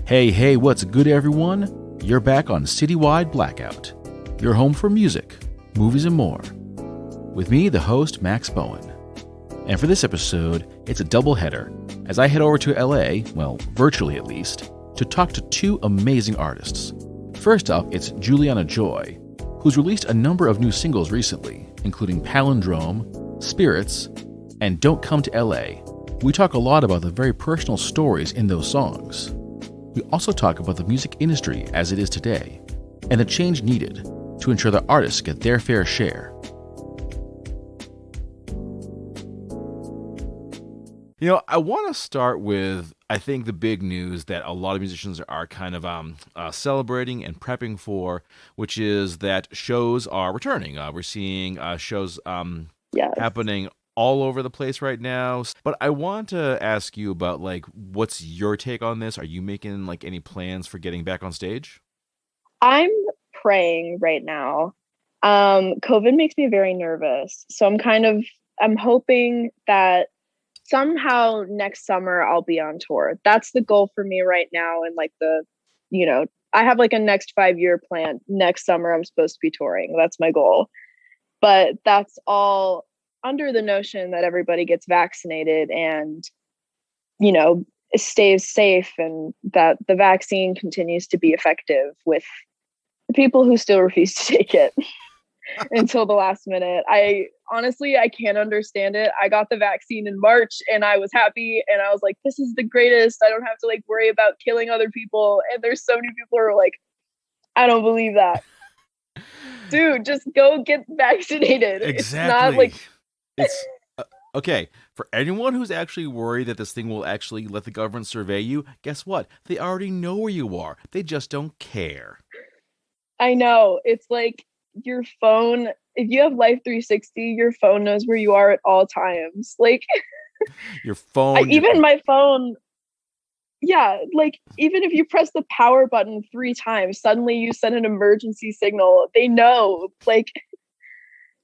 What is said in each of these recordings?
Hey, what's good, everyone? You're back on Citywide Blackout, your home for music, movies, and more. With me, the host, Max Bowen. And for this episode, it's a double header, as I head over to LA, well, virtually at least, to talk to two amazing artists. First up, it's Julianna Joy, who's released a number of new singles recently, including Palindrome, Spirits, and Don't Come to LA. We talk a lot about the very personal stories in those songs. We also talk about the music industry as it is today, and the change needed to ensure that artists get their fair share. You know, I want to start with, I think, the big news that a lot of musicians are kind of celebrating and prepping for, which is that shows are returning. We're seeing shows Yes. happening all over the place right now. But I want to ask you about, like, what's your take on this? Are you making, like, any plans for getting back on stage? I'm praying right now. COVID makes me very nervous. So I'm hoping that somehow next summer I'll be on tour. That's the goal for me right now. And I have like a next 5-year plan. Next summer I'm supposed to be touring. That's my goal. But that's all under the notion that everybody gets vaccinated and, stays safe, and that the vaccine continues to be effective with the people who still refuse to take it until the last minute. I can't understand it. I got the vaccine in March and I was happy and I was like, this is the greatest. I don't have to worry about killing other people. And there's so many people who are like, I don't believe that. Dude, just go get vaccinated. Exactly. It's not It's okay. For anyone who's actually worried that this thing will actually let the government survey you, guess what? They already know where you are. They just don't care. I know. It's like your phone, if you have Life 360, your phone knows where you are at all times. Your phone. My phone, yeah, even if you press the power button 3 times, suddenly you send an emergency signal. They know.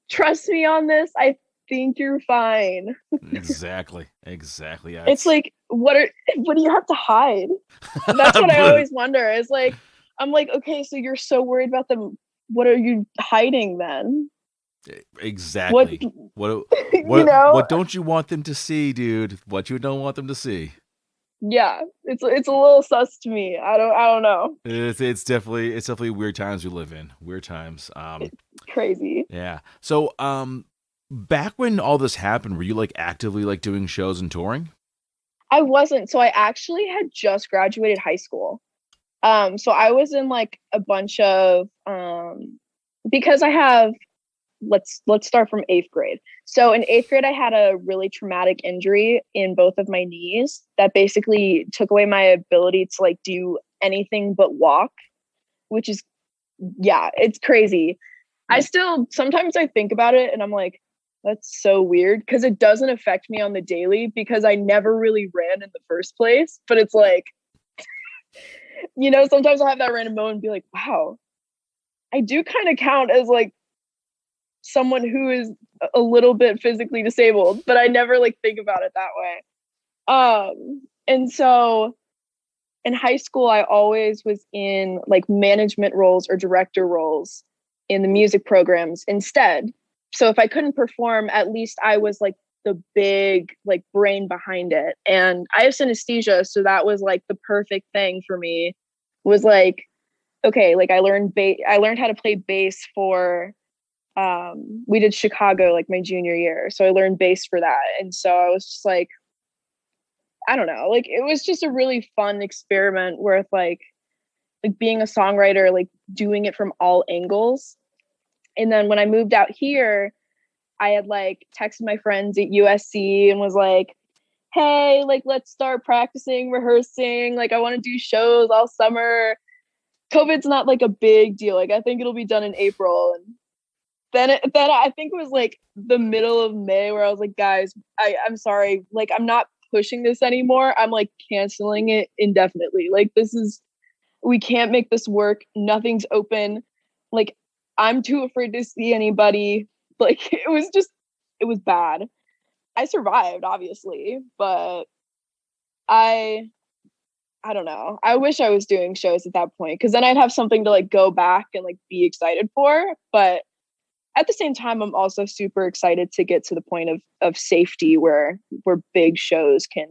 Trust me on this. I think you're fine. Exactly. Yeah, It's like, what do you have to hide? That's what I always wonder. Is I'm like, okay, so you're so worried about them. What are you hiding then? Exactly. What what don't you want them to see, dude? What you don't want them to see. Yeah, it's a little sus to me. I don't know. It's definitely weird times we live in. Weird times. It's crazy. Yeah. So back when all this happened, were you actively doing shows and touring? I wasn't. So I actually had just graduated high school. So I was in a bunch of because I have let's start from 8th grade. So in 8th grade I had a really traumatic injury in both of my knees that basically took away my ability to do anything but walk, which is, yeah, it's crazy. I still sometimes I think about it and I'm like, that's so weird, because it doesn't affect me on the daily because I never really ran in the first place. But it's sometimes I'll have that random moment and be like, wow, I do kind of count as someone who is a little bit physically disabled, but I never think about it that way. And so in high school, I always was in management roles or director roles in the music programs instead. So if I couldn't perform, at least I was the big brain behind it. And I have synesthesia, so that was the perfect thing for me. Was okay, I learned how to play bass for we did Chicago my junior year, so I learned bass for that. And so I was just I don't know, it was just a really fun experiment with being a songwriter, doing it from all angles. And then when I moved out here, I had texted my friends at USC and was hey, let's start practicing, rehearsing. I want to do shows all summer. COVID's not a big deal. I think it'll be done in April. And then I think it was the middle of May where I was guys, I'm sorry. I'm not pushing this anymore. I'm canceling it indefinitely. We can't make this work. Nothing's open. I'm too afraid to see anybody. It was bad. I survived, obviously, but I I don't know. I wish I was doing shows at that point because then I'd have something to like go back and like be excited for. But at the same time, I'm also super excited to get to the point of safety where big shows can,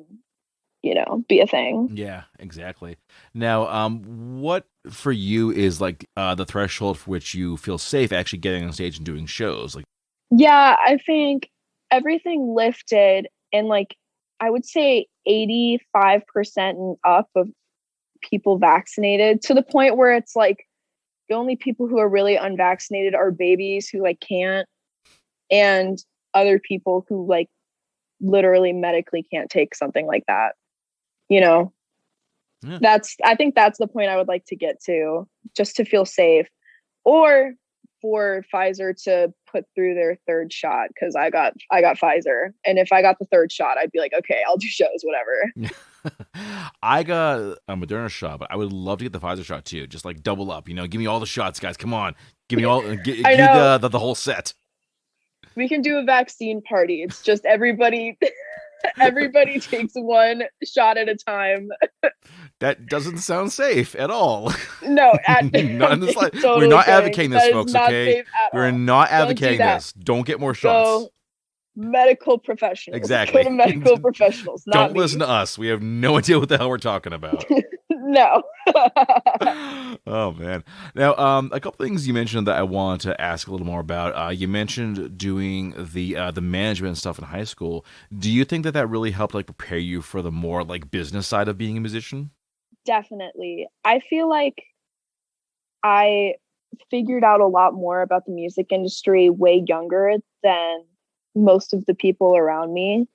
be a thing. Yeah, exactly. Now, what for you is like the threshold for which you feel safe actually getting on stage and doing shows? Like, Yeah, I think everything lifted and like I would say 85% and up of people vaccinated to the point where it's like the only people who are really unvaccinated are babies who like can't and other people who like literally medically can't take something like that. You know, yeah. I think that's the point I would like to get to just to feel safe or for Pfizer to put through their third shot because I got Pfizer and if I got the third shot I'd be like okay I'll do shows whatever. I got a Moderna shot, but I would love to get the Pfizer shot too. Just like double up, give me all the shots, guys. Come on, give me all, I give know the whole set. we can do a vaccine party. It's just everybody everybody takes one shot at a time. That doesn't sound safe at all. No, Not in this life. totally We're not kidding. advocating this, That is folks. not Okay, safe at we're all. not Don't do advocating that. this. Don't get more Go shots. medical professionals. Exactly. Go to medical professionals, not Don't me. listen to us. We have no idea what the hell we're talking about. No. Oh man. Now, a couple things you mentioned that I want to ask a little more about. You mentioned doing the management stuff in high school. Do you think that really helped like prepare you for the more like business side of being a musician? Definitely. I feel like I figured out a lot more about the music industry way younger than most of the people around me.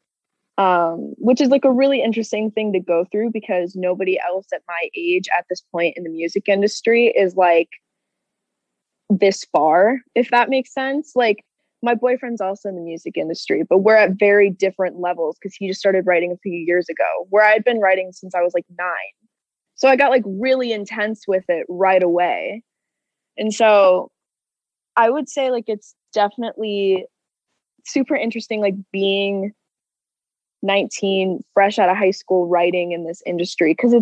Which is like a really interesting thing to go through because nobody else at my age at this point in the music industry is like this far, if that makes sense. Like my boyfriend's also in the music industry, but we're at very different levels because he just started writing a few years ago, where I'd been writing since I was like 9. So I got like really intense with it right away. And so I would say like it's definitely super interesting, like being 19, fresh out of high school, writing in this industry because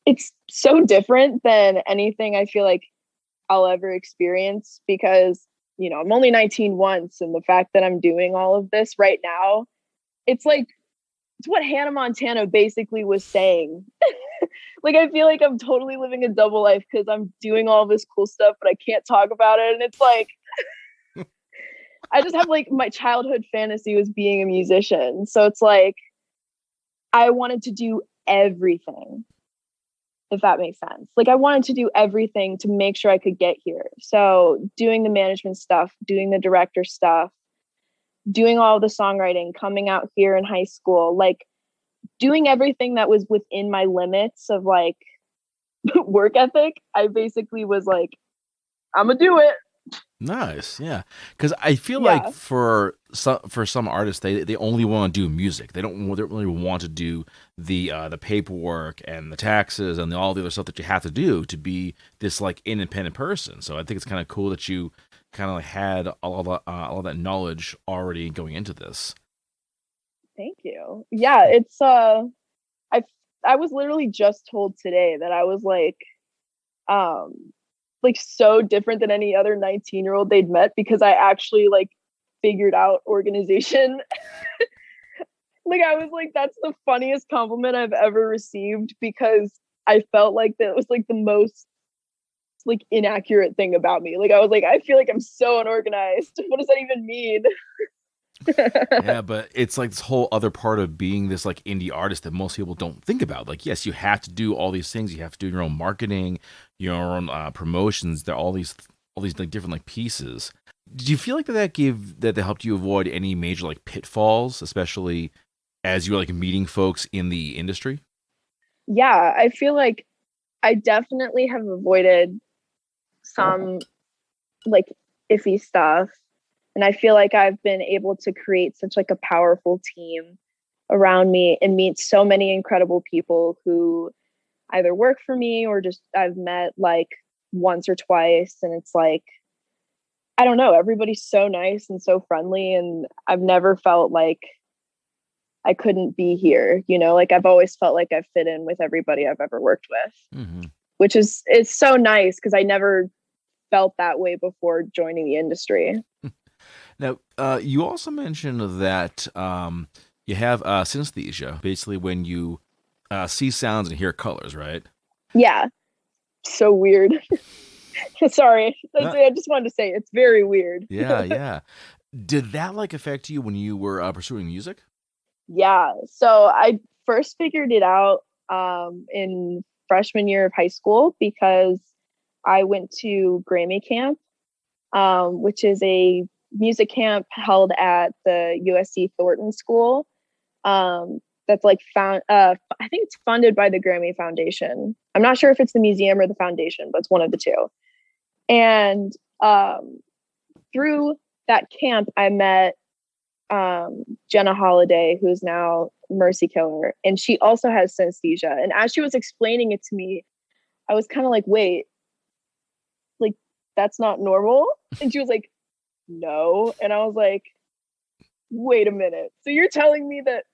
it's so different than anything I feel like I'll ever experience because I'm only 19 once and the fact that I'm doing all of this right now, it's like it's what Hannah Montana basically was saying. Like I feel like I'm totally living a double life because I'm doing all this cool stuff but I can't talk about it and it's like I just have like my childhood fantasy was being a musician. So it's like I wanted to do everything, if that makes sense. Like I wanted to do everything to make sure I could get here. So doing the management stuff, doing the director stuff, doing all the songwriting, coming out here in high school, like doing everything that was within my limits of like work ethic. I basically was like, I'm gonna do it. Nice, yeah. Because I feel like Yeah. for some artists, they only want to do music. They don't really want to do the paperwork and the taxes and all the other stuff that you have to do to be this like independent person. So I think it's kind of cool that you kind of like had all that knowledge already going into this. Thank you. Yeah, it's I was literally just told today that I was um like so different than any other 19-year-old they'd met because I actually like figured out organization. Like I was like that's the funniest compliment I've ever received because I felt like that was like the most like inaccurate thing about me. Like I was like I feel like I'm so unorganized. What does that even mean? Yeah, but it's like this whole other part of being this like indie artist that most people don't think about. Like, yes, you have to do all these things. You have to do your own marketing, your own promotions. There are all these like different like pieces. Did you feel like that helped you avoid any major like pitfalls, especially as you were like meeting folks in the industry? Yeah, I feel like I definitely have avoided some like iffy stuff. And I feel like I've been able to create such like a powerful team around me and meet so many incredible people who either work for me or just I've met like once or twice. And it's like, I don't know, everybody's so nice and so friendly. And I've never felt like I couldn't be here, like I've always felt like I've fit in with everybody I've ever worked with, which is, it's so nice because I never felt that way before joining the industry. Now, you also mentioned that you have synesthesia, basically when you see sounds and hear colors, right? Yeah. So weird. Sorry. Uh, I just wanted to say it's very weird. yeah, yeah. Did that like affect you when you were pursuing music? Yeah. So I first figured it out in freshman year of high school because I went to Grammy camp, which is a music camp held at the USC Thornton School. That's like I think it's funded by the Grammy Foundation. I'm not sure if it's the museum or the foundation, but it's one of the two. And through that camp, I met Jenna Holiday, who's now Mercy Killer, and she also has synesthesia. And as she was explaining it to me, I was kind of like, wait, like that's not normal. And she was like, no. And I was like, wait a minute. So you're telling me that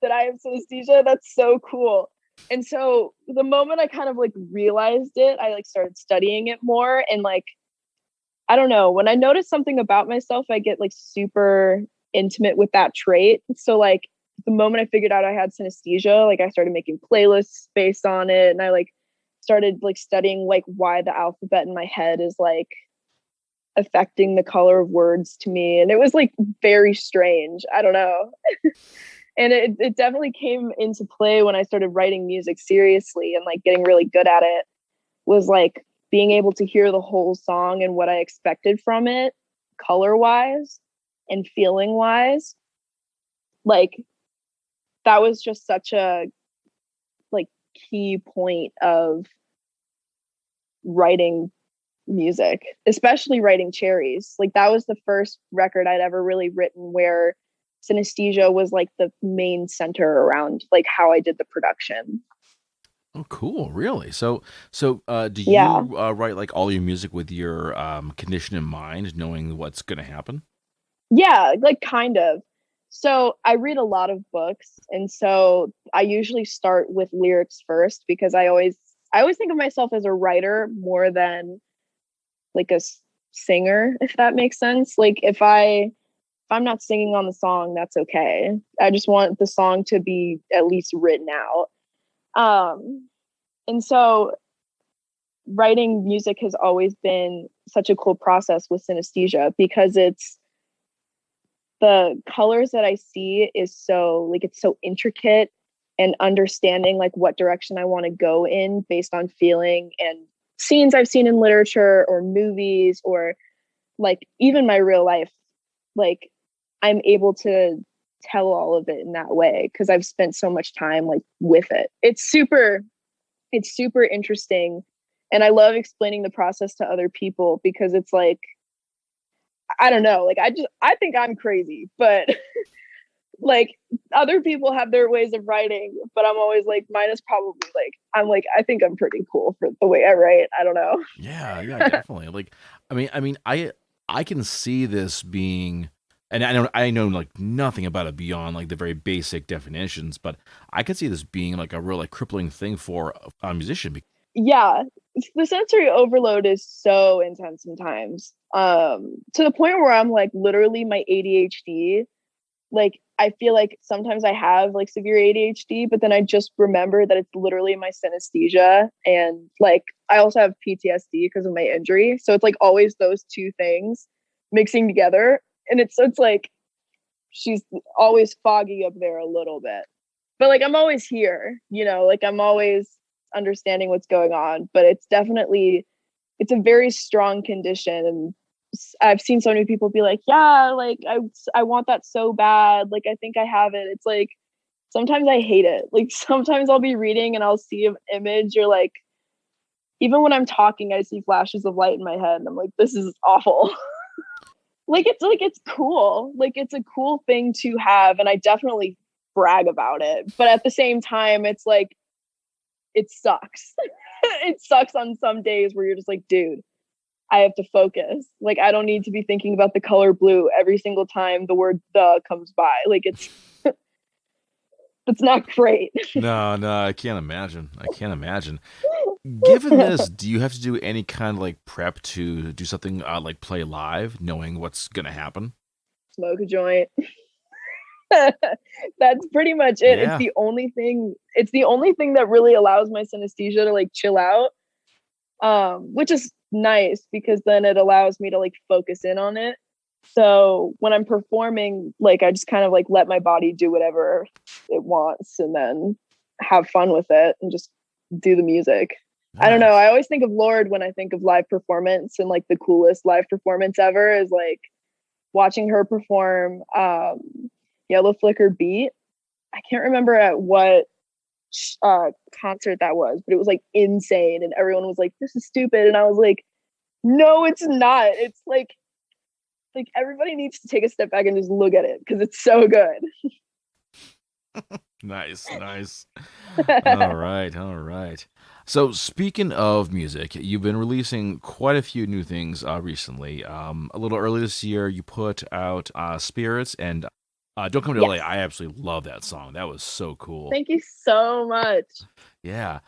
I have synesthesia? That's so cool. And so the moment I kind of like realized it, I like started studying it more. And like, I don't know, when I notice something about myself, I get like super intimate with that trait. So like the moment I figured out I had synesthesia, like I started making playlists based on it. And I like started like studying like why the alphabet in my head is like affecting the color of words to me. And it was like very strange. I don't know. And it definitely came into play when I started writing music seriously and like getting really good at it, was like being able to hear the whole song and what I expected from it, color wise and feeling wise. Like that was just such a like key point of writing music, especially writing Cherries. Like that was the first record I'd ever really written where synesthesia was like the main center around like how I did the production. Oh, cool! Really? Do Yeah. you write like all your music with your condition in mind, knowing what's going to happen? Yeah, like kind of. So I read a lot of books, and so I usually start with lyrics first because I always think of myself as a writer more than like singer, if that makes sense. Like if I'm not singing on the song, that's okay. I just want the song to be at least written out. And so writing music has always been such a cool process with synesthesia because it's the colors that I see is so like it's so intricate, and understanding like what direction I want to go in based on feeling and scenes I've seen in literature or movies or like even my real life, like I'm able to tell all of it in that way because I've spent so much time like with it. It's super interesting. And I love explaining the process to other people because it's like, I don't know, like I think I'm crazy, but like other people have their ways of writing, but I'm always like, mine is probably like, I'm like, I think I'm pretty cool for the way I write. I don't know. Yeah, yeah, definitely. Like, I can see this being, and I know like nothing about it beyond like the very basic definitions, but I could see this being like a real like crippling thing for a musician. Yeah, the sensory overload is so intense sometimes. To the point where I'm like literally my ADHD, like I feel like sometimes I have like severe ADHD, but then I just remember that it's literally my synesthesia, and like I also have PTSD because of my injury. So it's like always those two things mixing together, and it's like she's always foggy up there a little bit. But like I'm always here, like I'm always understanding what's going on, but it's a very strong condition. And I've seen so many people be like, yeah, like I want that so bad. Like I think I have it. It's like sometimes I hate it. Like sometimes I'll be reading and I'll see an image or like even when I'm talking, I see flashes of light in my head and I'm like, this is awful. Like it's cool. Like it's a cool thing to have. And I definitely brag about it. But at the same time, it's like it sucks. It sucks on some days where you're just like, dude, I have to focus. Like, I don't need to be thinking about the color blue every single time the word the comes by. Like, it's That's not great. No, no, I can't imagine. I can't imagine. Given this, do you have to do any kind of like prep to do something like play live, knowing what's gonna happen? Smoke a joint. That's pretty much it. Yeah. It's the only thing that really allows my synesthesia to like chill out. Which is nice because then it allows me to like focus in on it. So when I'm performing, like I just kind of like let my body do whatever it wants and then have fun with it and just do the music. I don't know. Nice. I always think of Lord when I think of live performance, and like the coolest live performance ever is like watching her perform Yellow Flicker Beat. I can't remember at what concert that was, but it was like insane and everyone was like, this is stupid, and I was like, no, it's not. It's like everybody needs to take a step back and just look at it because it's so good. Nice, nice. All right, all right. So, speaking of music, you've been releasing quite a few new things recently. A little early this year, you put out Spirits and Don't Come to LA. Yes. I absolutely love that song. That was so cool. Thank you so much. Yeah.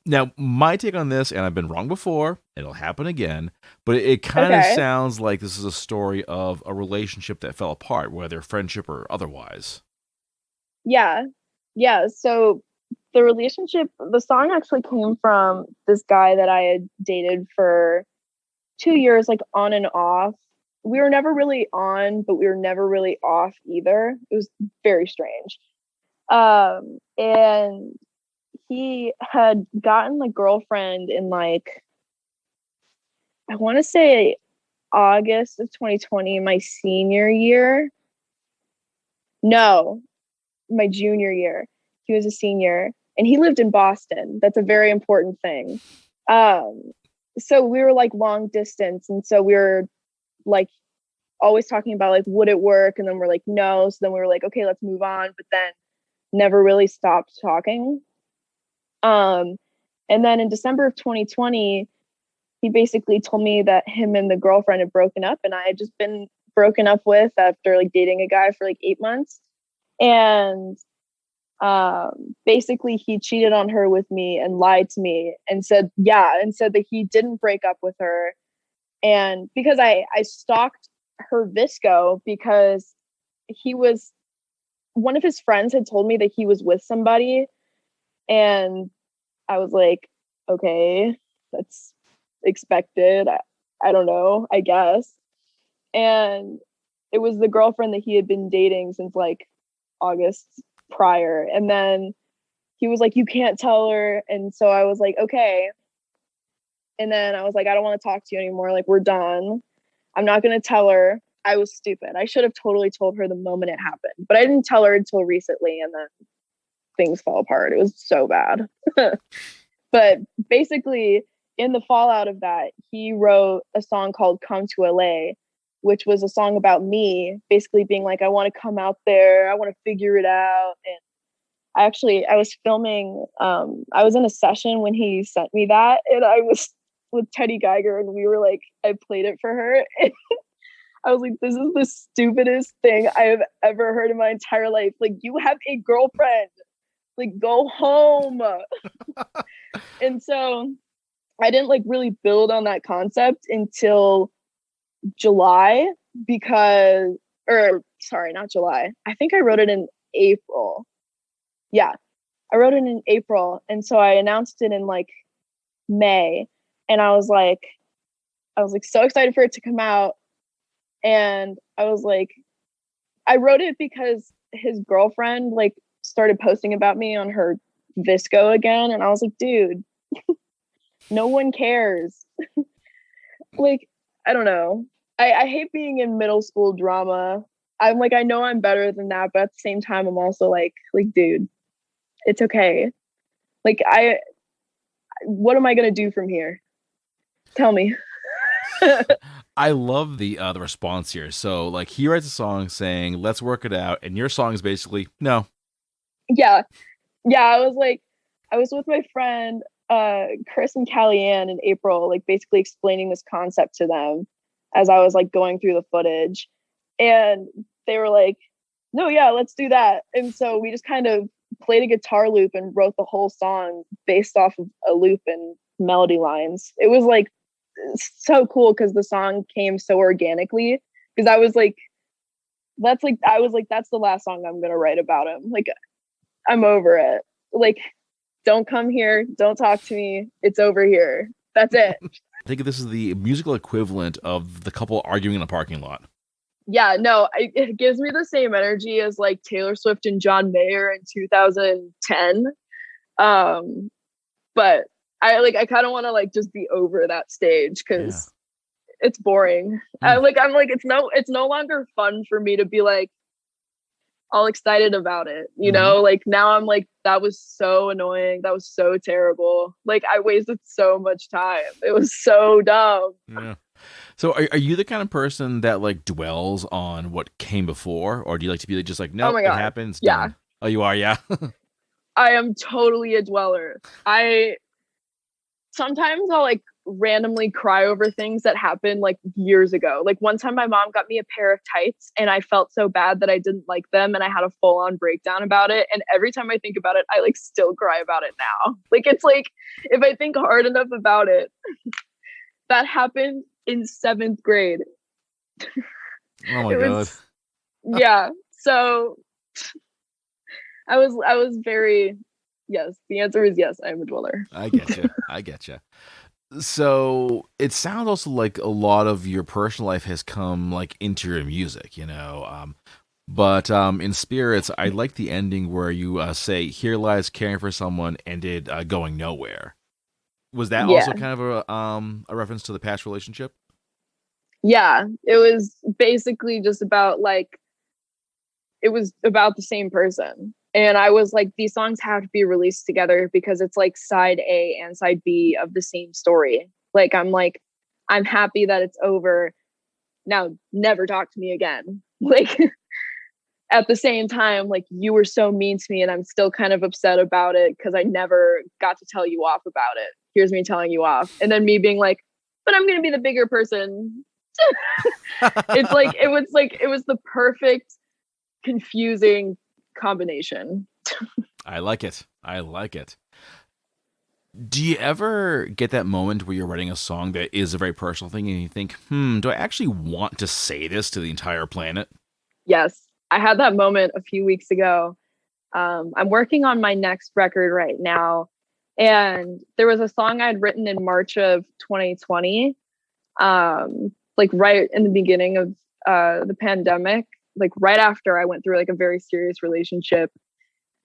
Now, my take on this, and I've been wrong before, it'll happen again, but it kind of Okay. sounds like this is a story of a relationship that fell apart, whether friendship or otherwise. Yeah. Yeah. So the song actually came from this guy that I had dated for 2 years, like on and off. We were never really on, but we were never really off either. It was very strange. And he had gotten a girlfriend in like, I want to say August of 2020, my senior year. No, my junior year. He was a senior and he lived in Boston. That's a very important thing. Um, so we were like long distance. And so we were like always talking about like, would it work? And then we're like, no. So then we were like, okay, let's move on. But then never really stopped talking. Um, and then in December of 2020, he basically told me that him and the girlfriend had broken up and I had just been broken up with after like dating a guy for like 8 months. And basically he cheated on her with me and lied to me and said, yeah, and said that he didn't break up with her. And because I stalked her Visco because he was one of his friends had told me that he was with somebody, and I was like, okay, that's expected. I don't know, I guess. And it was the girlfriend that he had been dating since like August prior. And then he was like, you can't tell her. And so I was like, okay. And then I was like, I don't want to talk to you anymore. Like, we're done. I'm not going to tell her. I was stupid. I should have totally told her the moment it happened, but I didn't tell her until recently. And then things fell apart. It was so bad. But basically, in the fallout of that, he wrote a song called Come to LA, which was a song about me, basically being like, I want to come out there, I want to figure it out. And I was filming, I was in a session when he sent me that, and I was with Teddy Geiger, and we were like, I played it for her. And I was like, this is the stupidest thing I have ever heard in my entire life. Like, you have a girlfriend, like, go home. And so I didn't like really build on that concept until July because, or sorry, not July. I think I wrote it in April. Yeah, I wrote it in April. And so I announced it in like May. And I was like so excited for it to come out. And I was like, I wrote it because his girlfriend like started posting about me on her Visco again. And I was like, dude, no one cares. Like, I don't know. I hate being in middle school drama. I'm like, I know I'm better than that, but at the same time, I'm also like, dude, it's okay. Like, what am I gonna do from here? Tell me. I love the response here. So, like, he writes a song saying, "Let's work it out," and your song is basically, "No." Yeah, yeah. I was with my friend Chris and Kellyanne in April, like basically explaining this concept to them as I was like going through the footage, and they were like, no, yeah, let's do that. And so we just kind of played a guitar loop and wrote the whole song based off of a loop and melody lines. It was like so cool because the song came so organically. Because I was like, that's the last song I'm gonna write about him. Like, I'm over it. Like, don't come here, don't talk to me. It's over here. That's it. I think this is the musical equivalent of the couple arguing in a parking lot. Yeah, no, it gives me the same energy as like Taylor Swift and John Mayer in 2010. But I kind of want to like just be over that stage because it's boring. I'm like, it's no longer fun for me to be like all excited about it, you know? Like now I'm like, that was so annoying. That was so terrible. Like I wasted so much time. It was so dumb. Yeah. So are you the kind of person that like dwells on what came before, or do you like to be just like, no, it happens? Yeah. Done. Oh, you are? Yeah. I am totally a dweller. Sometimes I'll like randomly cry over things that happened like years ago. Like one time my mom got me a pair of tights and I felt so bad that I didn't like them and I had a full on breakdown about it. And every time I think about it, I like still cry about it now. Like it's like if I think hard enough about it, that happened in 7th grade. Oh my God. Yeah. So I was very, yes, the answer is yes, I am a dweller. I get you. So it sounds also like a lot of your personal life has come like into your music, you know. But in Spirits, I like the ending where you say, "Here lies caring for someone," ended going nowhere. Was that also kind of a reference to the past relationship? Yeah, it was basically just about like, it was about the same person. And I was like, these songs have to be released together because it's like side A and side B of the same story. Like, I'm happy that it's over. Now, never talk to me again. Like, at the same time, like, you were so mean to me and I'm still kind of upset about it because I never got to tell you off about it. Here's me telling you off. And then me being like, but I'm going to be the bigger person. It's like, it was the perfect confusing combination. I like it. Do you ever get that moment where you're writing a song that is a very personal thing and you think, do I actually want to say this to the entire planet? Yes, I had that moment a few weeks ago. I'm working on my next record right now. And there was a song I'd written in March of 2020, like right in the beginning of the pandemic, like right after I went through like a very serious relationship,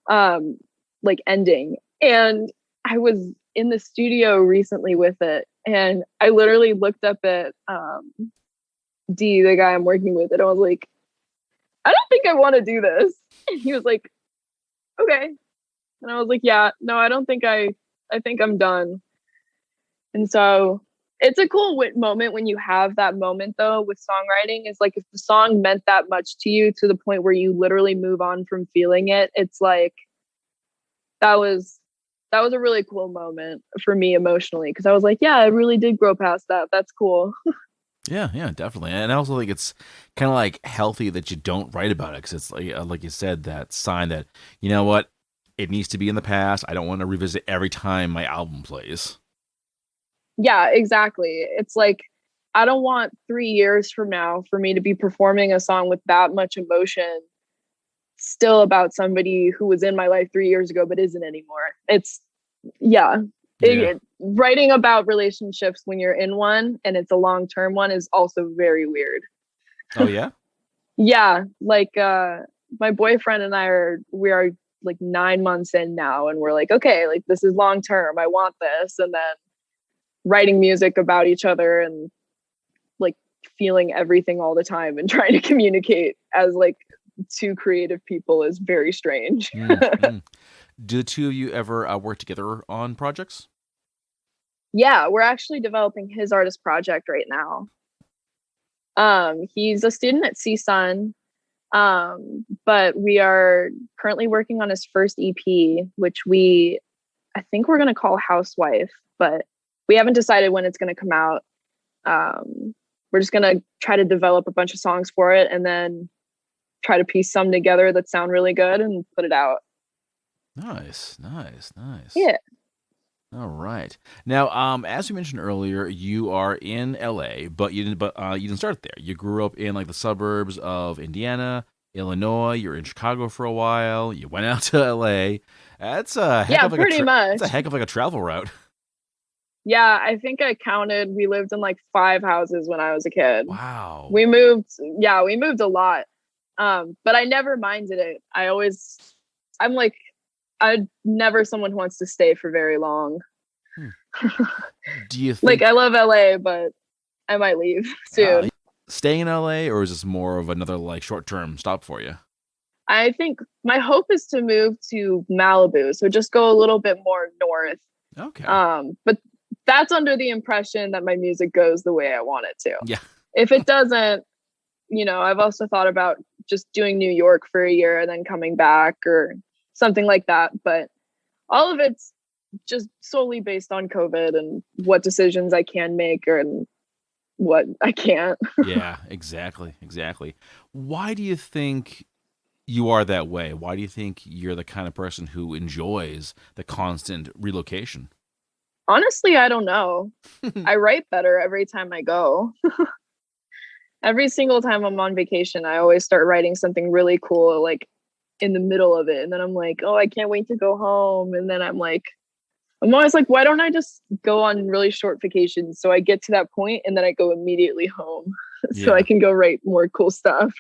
like ending. And I was in the studio recently with it. And I literally looked up at D, the guy I'm working with, and I was like, I don't think I want to do this. And he was like, okay. And I was like, yeah, no, I don't think I think I'm done. And so it's a cool moment when you have that moment though with songwriting. Is like if the song meant that much to you to the point where you literally move on from feeling it, it's like that was a really cool moment for me emotionally because I was like, yeah, I really did grow past that. That's cool. Yeah, definitely. And I also think it's kind of like healthy that you don't write about it because it's like you said, that sign that, you know what, it needs to be in the past. I don't want to revisit every time my album plays. Yeah, exactly. It's like, I don't want 3 years from now for me to be performing a song with that much emotion still about somebody who was in my life 3 years ago but isn't anymore. It's writing about relationships when you're in one and it's a long-term one is also very weird. Oh yeah? Yeah, like my boyfriend and we are like 9 months in now and we're like, okay, like this is long term, I want this. And then writing music about each other and like feeling everything all the time and trying to communicate as like two creative people is very strange. Do the two of you ever work together on projects? Yeah, we're actually developing his artist project right now. He's a student at CSUN, but we are currently working on his first EP, which I think we're going to call Housewife, but we haven't decided when it's going to come out. We're just going to try to develop a bunch of songs for it and then try to piece some together that sound really good and put it out. Nice, nice, nice. Yeah. All right. Now, as you mentioned earlier, you are in LA, but you didn't start there. You grew up in like the suburbs of Indiana, Illinois. You're in Chicago for a while. You went out to LA. That's a heck Yeah, of like a pretty that's a much. heck of like a travel route. Yeah, I think I counted. We lived in like 5 houses when I was a kid. Wow. We moved a lot. But I never minded it. I'm like, I'm never someone who wants to stay for very long. Hmm. Do you Like, I think love LA, but I might leave uh, soon. staying in LA, or is this more of another like short-term stop for you? I think my hope is to move to Malibu, so just go a little bit more north. Okay. But that's under the impression that my music goes the way I want it to. Yeah. If it doesn't, I've also thought about just doing New York for a year and then coming back or something like that. But all of it's just solely based on COVID and what decisions I can make and what I can't. Yeah, exactly, exactly. Why do you think you are that way? Why do you think you're the kind of person who enjoys the constant relocation? Honestly, I don't know. I write better every time I go. Every single time I'm on vacation, I always start writing something really cool, like in the middle of it. And then I'm like, oh, I can't wait to go home. And then I'm always like, why don't I just go on really short vacations? So I get to that point and then I go immediately home so I Yeah. can go write more cool stuff.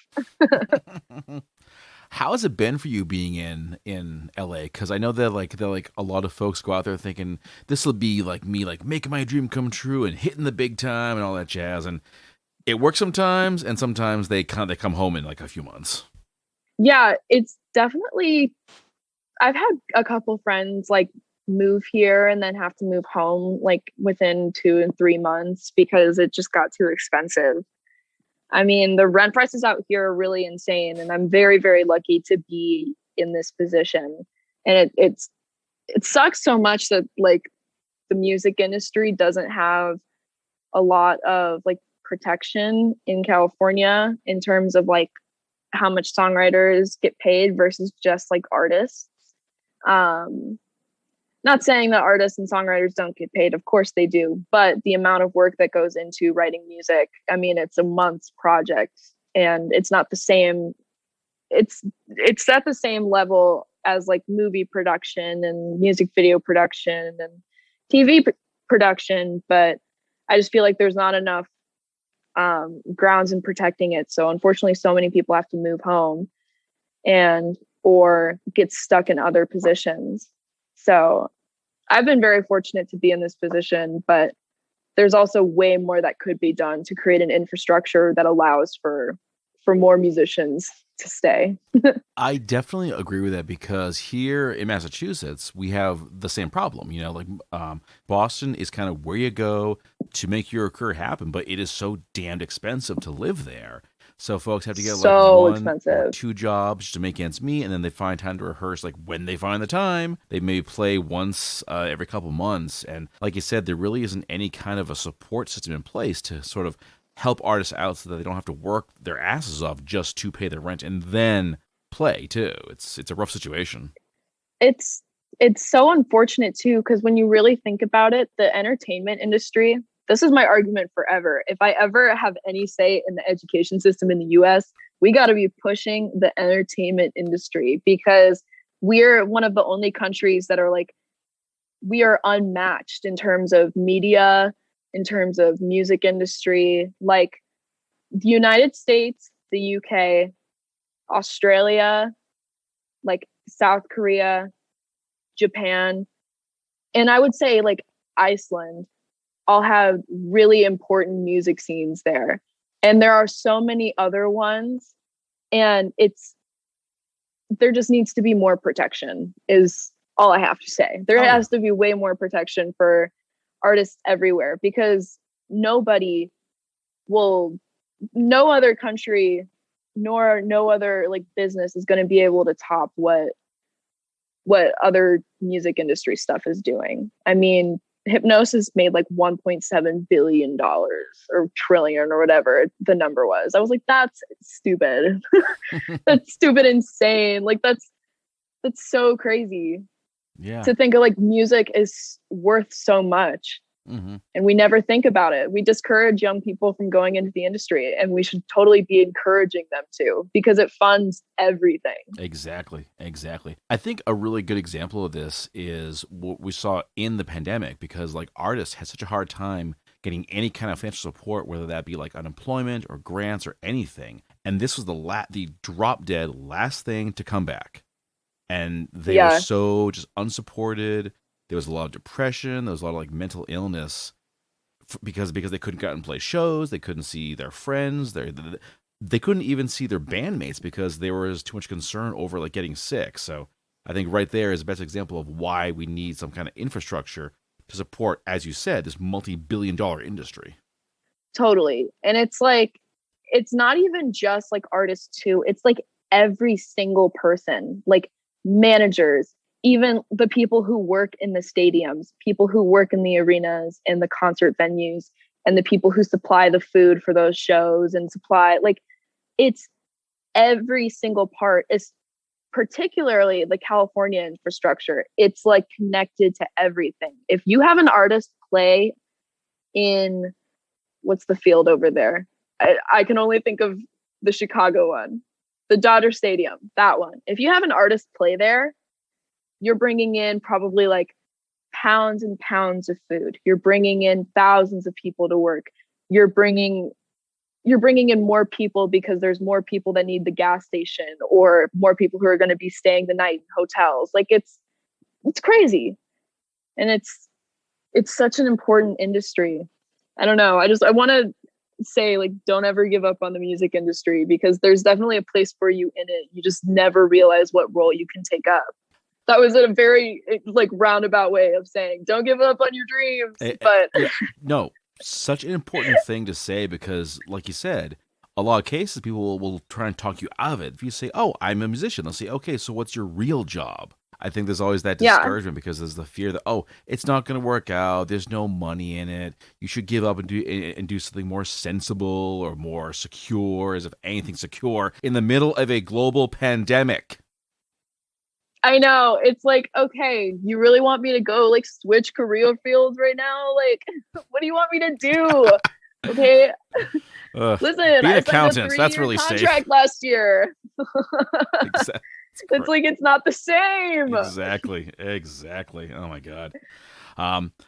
How has it been for you being in LA? Because I know that a lot of folks go out there thinking this will be like me, like making my dream come true and hitting the big time and all that jazz. And it works sometimes, and sometimes they come home in like a few months. Yeah, it's definitely, I've had a couple friends like move here and then have to move home like within 2 and 3 months because it just got too expensive. I mean, the rent prices out here are really insane, and I'm very, very lucky to be in this position. And it sucks so much that like the music industry doesn't have a lot of like protection in California in terms of like how much songwriters get paid versus just like artists. Um, Not saying that artists and songwriters don't get paid, of course they do, but the amount of work that goes into writing music, I mean, it's a month's project and it's not the same. It's at the same level as like movie production and music video production and production, but I just feel like there's not enough grounds in protecting it. So unfortunately, so many people have to move home and or get stuck in other positions. So I've been very fortunate to be in this position, but there's also way more that could be done to create an infrastructure that allows for more musicians to stay. I definitely agree with that because here in Massachusetts, we have the same problem. Boston is kind of where you go to make your career happen, but it is so damned expensive to live there. So folks have to get like So one or expensive. two jobs to make ends meet, and then they find time to rehearse. Like when they find the time, they maybe play once every couple months. And like you said, there really isn't any kind of a support system in place to sort of help artists out so that they don't have to work their asses off just to pay their rent and then play too. It's a rough situation. It's it's so unfortunate too, because when you really think about it, the entertainment industry, this is my argument forever. If I ever have any say in the education system in the US, we got to be pushing the entertainment industry because we're one of the only countries that are like, we are unmatched in terms of media, in terms of music industry. Like the United States, the UK, Australia, like South Korea, Japan, and I would say like Iceland all have really important music scenes there. And there are so many other ones. And there just needs to be more protection, is all I have to say. There Oh yeah. has to be way more protection for artists everywhere because nobody will, no other country, nor no other like business is going to be able to top what other music industry stuff is doing. I mean, Hypnosis made like $1.7 billion or trillion or whatever the number was. I was like, that's stupid. That's stupid, insane. Like that's so crazy. Yeah. To think of like music is worth so much. Mm-hmm. And we never think about it. We discourage young people from going into the industry, and we should totally be encouraging them to, because it funds everything. Exactly. I think a really good example of this is what we saw in the pandemic, because like artists had such a hard time getting any kind of financial support, whether that be like unemployment or grants or anything. And this was the drop dead last thing to come back. And they were so just unsupported. There was a lot of depression. There was a lot of like mental illness because they couldn't go out and play shows. They couldn't see their friends. They couldn't even see their bandmates because there was too much concern over like getting sick. So I think right there is the best example of why we need some kind of infrastructure to support, as you said, this multi-billion-dollar industry. Totally. And it's like, it's not even just like artists too. It's like every single person, like managers, even the people who work in the stadiums, people who work in the arenas and the concert venues, and the people who supply the food for those shows and supply, like, it's every single part, is particularly the California infrastructure. It's like connected to everything. If you have an artist play in, what's the field over there? I can only think of the Chicago one, the Dodger Stadium, that one. If you have an artist play there, you're bringing in probably like pounds and pounds of food. You're bringing in thousands of people to work. You're bringing in more people because there's more people that need the gas station, or more people who are going to be staying the night in hotels. Like it's crazy. And it's such an important industry. I don't know. I want to say, like, don't ever give up on the music industry, because there's definitely a place for you in it. You just never realize what role you can take up. That was a very like roundabout way of saying don't give up on your dreams. But no, such an important thing to say, because like you said, a lot of cases people will try and talk you out of it. If you say, oh, I'm a musician, they'll say, okay, so what's your real job? I think there's always that discouragement because there's the fear that, oh, it's not going to work out. There's no money in it. You should give up and do something more sensible or more secure, as if anything's secure in the middle of a global pandemic. I know. It's like, okay, you really want me to go like switch career fields right now? Like, what do you want me to do? Okay. Listen, be an I accountant. signed a 3-year That's really contract safe. last year. Exactly. It's like, it's not the same. Exactly. Oh my God.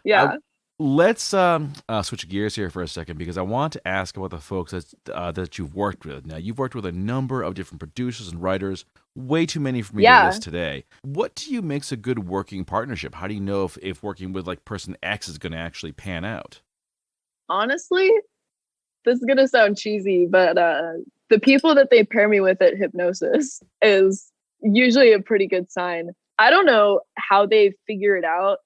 Yeah. Let's switch gears here for a second, because I want to ask about the folks that you've worked with. Now, you've worked with a number of different producers and writers, way too many for me to list today. What do you makes a good working partnership? How do you know if working with like person X is going to actually pan out? Honestly, this is going to sound cheesy, but the people that they pair me with at Hypnosis is usually a pretty good sign. I don't know how they figure it out,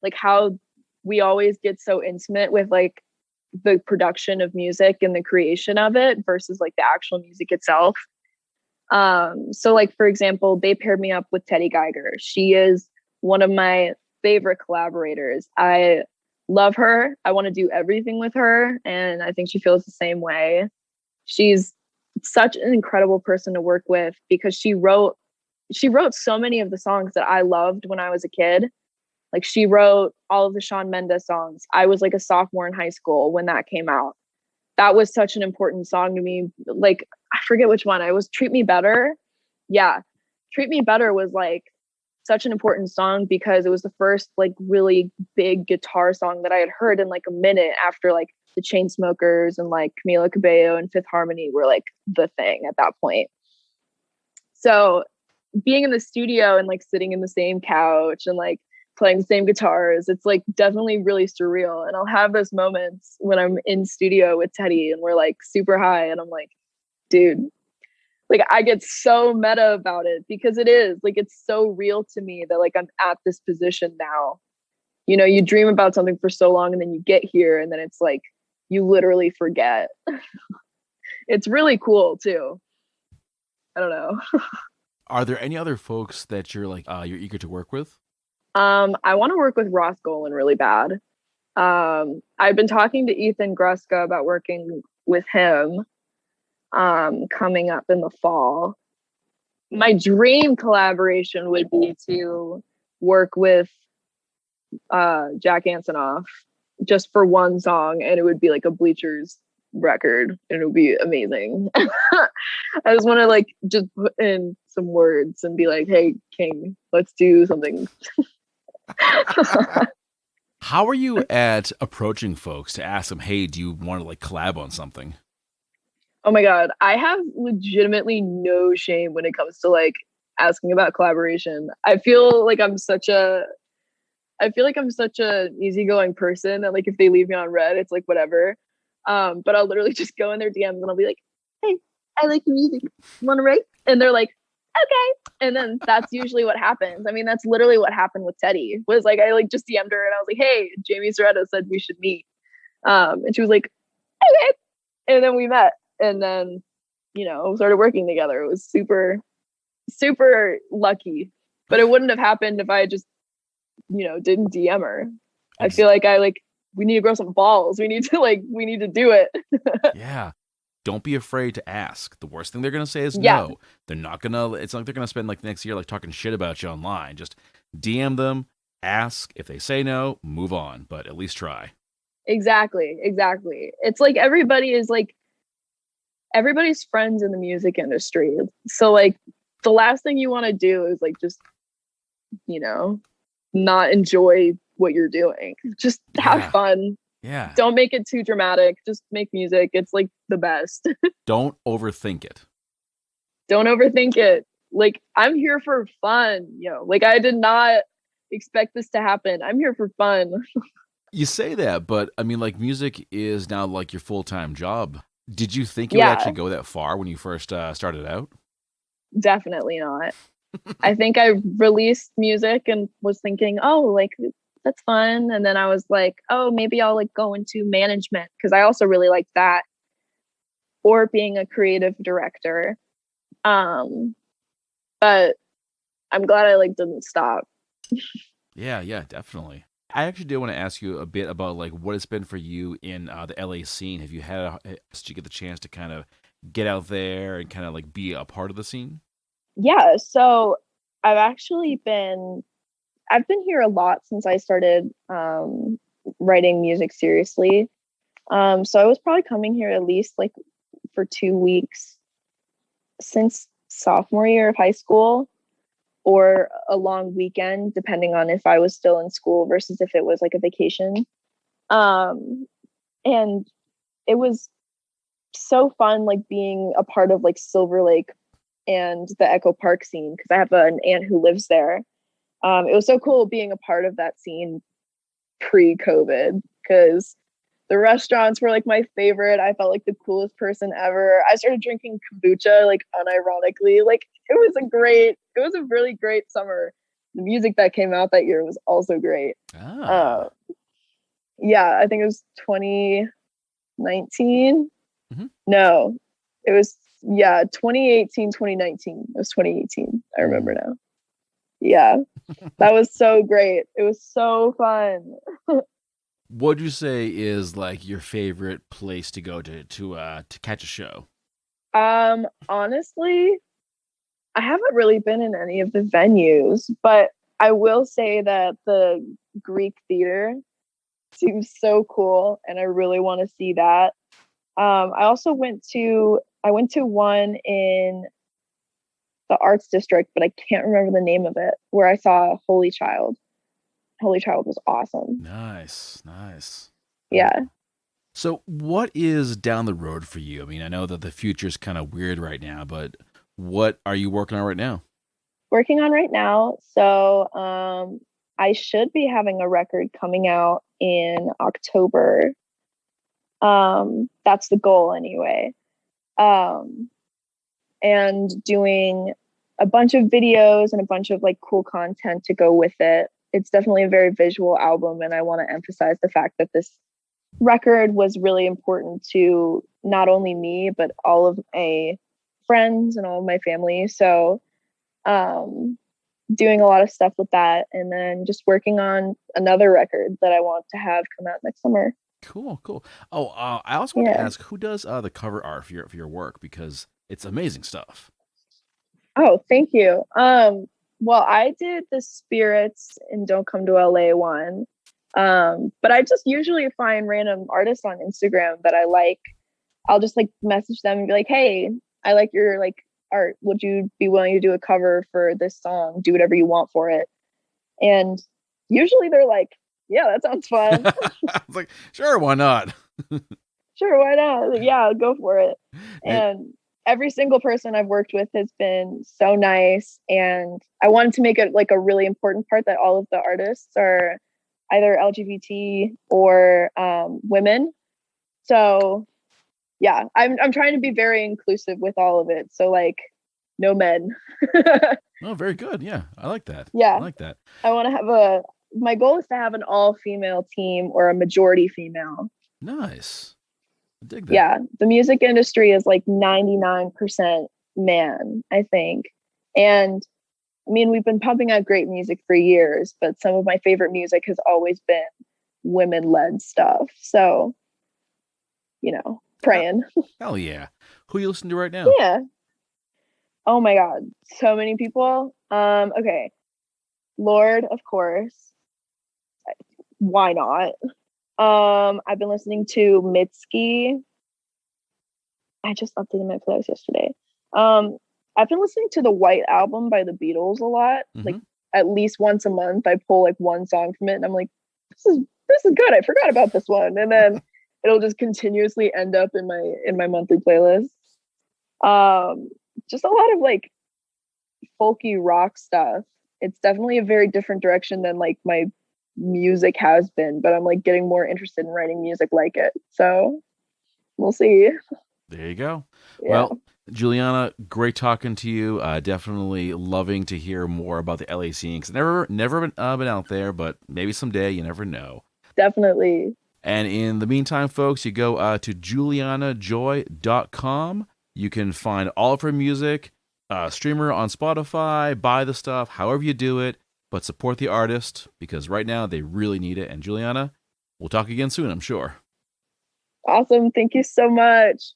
like how we always get so intimate with like the production of music and the creation of it versus like the actual music itself. So like, for example, they paired me up with Teddy Geiger. She is one of my favorite collaborators. I love her. I want to do everything with her. And I think she feels the same way. She's such an incredible person to work with, because she wrote so many of the songs that I loved when I was a kid. Like, she wrote all of the Shawn Mendes songs. I was like a sophomore in high school when that came out. That was such an important song to me. Like, I forget which one. I was Treat Me Better. Yeah. Treat Me Better was like such an important song because it was the first like really big guitar song that I had heard in like a minute, after like the Chainsmokers and like Camila Cabello and Fifth Harmony were like the thing at that point. So being in the studio and like sitting in the same couch and like playing the same guitars, it's like definitely really surreal. And I'll have those moments when I'm in studio with Teddy and we're like super high, and I'm like, dude, like I get so meta about it, because it is like, it's so real to me that like I'm at this position now. You know, you dream about something for so long and then you get here and then it's like you literally forget. It's really cool too. I don't know. Are there any other folks that you're like you're eager to work with? I want to work with Ross Golan really bad. I've been talking to Ethan Gruska about working with him coming up in the fall. My dream collaboration would be to work with Jack Antonoff just for one song, and it would be like a Bleachers record, and it would be amazing. I just want to like just put in some words and be like, hey King, let's do something. How are you at approaching folks to ask them, hey, do you want to like collab on something? Oh my God, I have legitimately no shame when it comes to like asking about collaboration. I feel like I'm such a easygoing person that like if they leave me on red, it's like whatever. But I'll literally just go in their DMs and I'll be like, hey, I like your music. Want to write? And they're like, okay. And then that's usually what happens. I mean, that's literally what happened with Teddy. Was like I like just DM'd her and I was like, hey, Jamie Serretta said we should meet. And she was like, okay. And then we met and then, started working together. It was super, super lucky. But it wouldn't have happened if I just didn't DM her. I feel like we need to grow some balls. We need to do it. Yeah. Don't be afraid to ask. The worst thing they're going to say is Yeah. no. It's not like they're going to spend like the next year like talking shit about you online. Just DM them, ask. If they say no, move on, but at least try. Exactly. It's like everybody's friends in the music industry. So like the last thing you want to do is like just, not enjoy what you're doing. Just have fun. Yeah. Don't make it too dramatic. Just make music. It's like the best. Don't overthink it. Don't overthink it. Like I'm here for fun. Like I did not expect this to happen. I'm here for fun. You say that, but I mean, like music is now like your full-time job. Did you think you would actually go that far when you first started out? Definitely not. I think I released music and was thinking, oh, like that's fun. And then I was like, oh, maybe I'll like go into management because I also really like that, or being a creative director. But I'm glad I like didn't stop. Yeah, definitely. I actually did want to ask you a bit about like what it's been for you in the LA scene. Have you did you get the chance to kind of get out there and kind of like be a part of the scene? Yeah, so I've been here a lot since I started writing music seriously. So I was probably coming here at least like for 2 weeks since sophomore year of high school, or a long weekend, depending on if I was still in school versus if it was like a vacation. And it was so fun, like being a part of like Silver Lake and the Echo Park scene, because I have an aunt who lives there. It was so cool being a part of that scene pre-COVID, because the restaurants were like my favorite. I felt like the coolest person ever. I started drinking kombucha like unironically. Like it was a really great summer. The music that came out that year was also great. Yeah, I think it was 2019. Mm-hmm. No, it was 2018, 2019. It was 2018. I remember now. Yeah, that was so great. It was so fun. What would you say is like your favorite place to go to catch a show? Honestly, I haven't really been in any of the venues, but I will say that the Greek Theater seems so cool, and I really want to see that. I also went to one in the Arts District, but I can't remember the name of it, where I saw Holy Child. Holy Child was awesome. Nice. Yeah. So what is down the road for you? I mean, I know that the future's kind of weird right now, but what are you working on right now? Working on right now. So I should be having a record coming out in October. That's the goal anyway. And doing a bunch of videos and a bunch of like cool content to go with it. It's definitely a very visual album, and I want to emphasize the fact that this record was really important to not only me, but all of my friends and all of my family. So doing a lot of stuff with that, and then just working on another record that I want to have come out next summer. Cool, cool. Oh, I also want to Yeah. ask, who does the cover art for your work, because it's amazing stuff. Oh, thank you. Well, I did the Spirits and Don't Come to LA one. But I just usually find random artists on Instagram that I like. I'll just like message them and be like, "Hey, I like your like art. Would you be willing to do a cover for this song? Do whatever you want for it." And usually they're like, "Yeah, that sounds fun. It's like, sure, why not? Sure, why not? Yeah, go for it." And And every single person I've worked with has been so nice. And I wanted to make it like a really important part that all of the artists are either LGBT or women. So yeah, I'm trying to be very inclusive with all of it. So like, no men. oh, very good. Yeah, I like that. I Yeah, like that. I want to have my goal is to have an all female team or a majority female. Nice. I dig that. Yeah, the music industry is like 99% man, I think. And I mean, we've been pumping out great music for years, but some of my favorite music has always been women-led stuff. So, praying. Hell yeah. Who you listen to right now? Yeah. Oh my God. So many people. Okay. Lord, of course. Why not? I've been listening to Mitski. I just updated my playlist yesterday. I've been listening to the White Album by the Beatles a lot. Mhm. Like at least once a month, I pull like one song from it, and I'm like, this is good. I forgot about this one, and then it'll just continuously end up in my monthly playlist. Just a lot of like folky rock stuff. It's definitely a very different direction than like my music has been, but I'm like getting more interested in writing music like it. So we'll see. There you go. Yeah. Well, Julianna, great talking to you. Definitely loving to hear more about the LA scene, because never been out there, but maybe someday. You never know. Definitely. And in the meantime, folks, you go to juliannajoy.com. You can find all of her music, stream her on Spotify, buy the stuff, however you do it, but support the artist, because right now they really need it. And Julianna, we'll talk again soon, I'm sure. Awesome. Thank you so much.